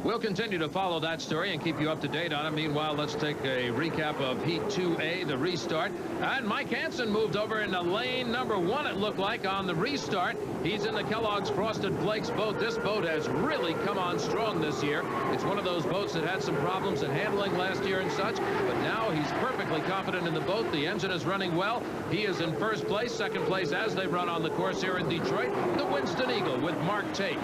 We'll continue to follow that story and keep you up to date on it. Meanwhile, let's take a recap of Heat 2A, the restart. And Mike Hansen moved over into lane number 1, it looked like, on the restart. He's in the Kellogg's Frosted Flakes boat. This boat has really come on strong this year. It's one of those boats that had some problems in handling last year and such, but now he's perfectly confident in the boat. The engine is running well. He is in first place, second place as they run on the course here in Detroit. The Winston Eagle with Mark Tate.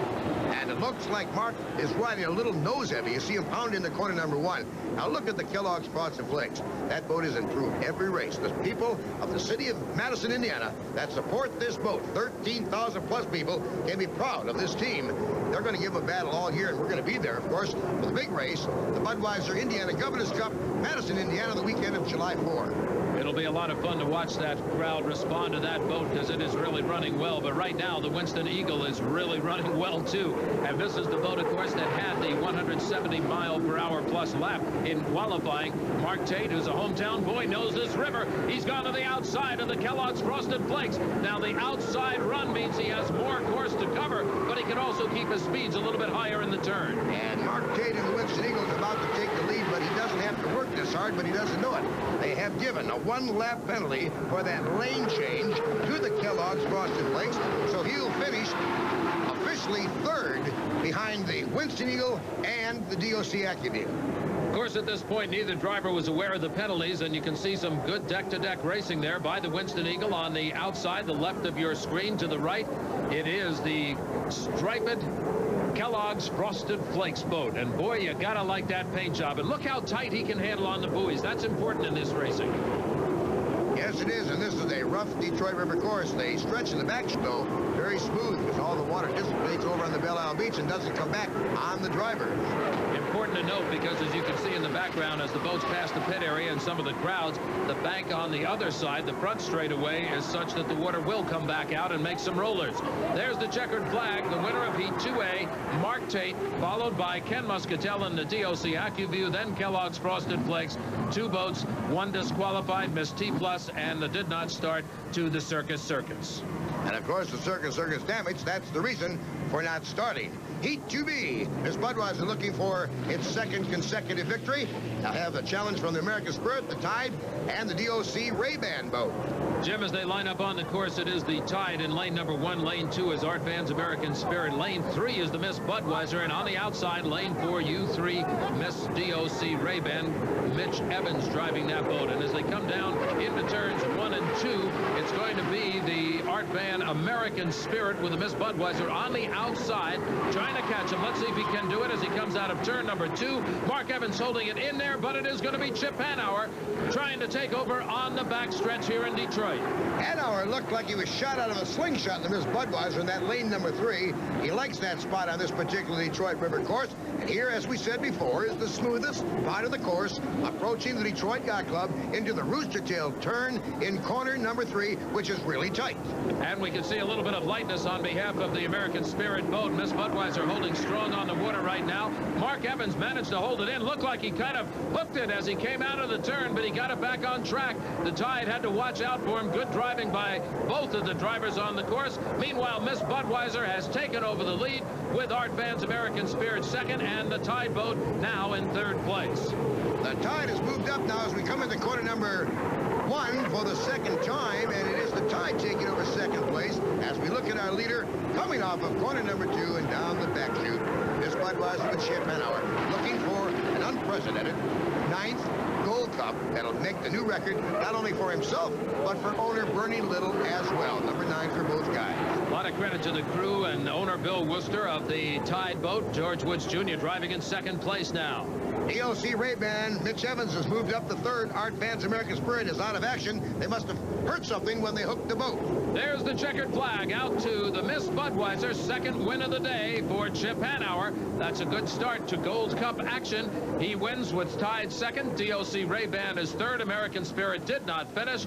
And it looks like Mark is riding a little nose heavy. You see him pound in the corner number 1. Now look at the Kellogg's Frosted Flakes. That boat has improved every race. The people of the city of Madison, Indiana, that support this boat, 13,000 plus people, can be proud of this team. They're going to give a battle all year, and we're going to be there, of course, for the big race, the Budweiser Indiana Governor's Cup, Madison, Indiana, the weekend of July 4. It'll be a lot of fun to watch that crowd respond to that boat because it is really running well. But right now, the Winston Eagle is really running well, too. And this is the boat, of course, that had the 170-mile-per-hour plus lap in qualifying. Mark Tate, who's a hometown boy, knows this river. He's gone to the outside of the Kellogg's Frosted Flakes. Now, the outside run means he has more course to cover, but he can also keep his speeds a little bit higher in the turn. And Mark Tate in the Winston Eagle is about to take the lead, but he doesn't have to work this hard, but he doesn't know it. They have given a one-lap penalty for that lane change to the Kellogg's Frosted Flakes, so he'll finish officially third behind the Winston Eagle and the DOC AccuView. Of course, at this point, neither driver was aware of the penalties, and you can see some good deck-to-deck racing there by the Winston Eagle on the outside, the left of your screen. To the right, it is the striped Kellogg's Frosted Flakes boat. And boy, you gotta like that paint job. And look how tight he can handle on the buoys. That's important in this racing. Yes, it is, and this is a rough Detroit River course. They stretch in the back, though, very smooth, because all the water dissipates over on the Belle Isle Beach and doesn't come back on the driver. Important to note, because as you can see in the background, as the boats pass the pit area and some of the crowds, the bank on the other side, the front straightaway, is such that the water will come back out and make some rollers. There's the checkered flag, the winner of Heat 2A, Mark Tate, followed by Ken Muscatel in the DOC AccuView, then Kellogg's Frosted Flakes. 2 boats, 1 disqualified, missed T+, and the did not start to the Circus. And of course, the Circus damage, that's the reason for not starting. Heat 2B, Miss Budweiser looking for its 2nd consecutive victory. They'll have a challenge from the American Spirit, the Tide, and the DOC Ray-Ban boat. Jim, as they line up on the course, it is the Tide in lane number 1. Lane 2 is Art Van's American Spirit. Lane 3 is the Miss Budweiser. And on the outside, lane 4, U3, Miss DOC Ray-Ban. Mitch Evans driving that boat. And as they come down into turns 1 and 2, it's going to be the Art Van American Spirit with the Miss Budweiser on the outside, trying to catch him. Let's see if he can do it as he comes out of turn number 2. Mark Evans holding it in there, but it is going to be Chip Hanauer trying to take over on the backstretch here in Detroit. Hanauer looked like he was shot out of a slingshot in the Miss Budweiser in that lane number 3. He likes that spot on this particular Detroit River course. And here, as we said before, is the smoothest part of the course, approaching the Detroit Yacht Club into the Rooster Tail turn in corner number 3, which is really tight. And we can see a little bit of lightness on behalf of the American Spirit boat. Miss Budweiser holding strong on the water right now. Mark Evans managed to hold it in. Looked like he kind of hooked it as he came out of the turn, but he got it back on track. The Tide had to watch out for him. Good driving by both of the drivers on the course. Meanwhile, Miss Budweiser has taken over the lead with Art Van's American Spirit 2nd, and the Tide boat now in 3rd place. The Tide has moved up now as we come into corner number 1 for the 2nd time, and it is the Tide taking over 2nd place as we look at our leader coming off of corner number 2 and down the back chute. Miss Budweiser with Chip Hanauer looking for an unprecedented 9th Gold Cup that'll make the new record not only for himself but for owner Bernie Little as well. Number 9 for both guys. A lot of credit to the crew and owner Bill Worcester of the Tide boat. George Woods Jr. driving in 2nd place now. DOC Ray-Ban, Mitch Evans has moved up to 3rd. Art Van's American Spirit is out of action. They must have heard something when they hooked the boat. There's the checkered flag out to the Miss Budweiser, 2nd win of the day for Chip Hanauer. That's a good start to Gold Cup action. He wins with Tide 2nd. DOC Ray-Ban is 3rd. American Spirit did not finish.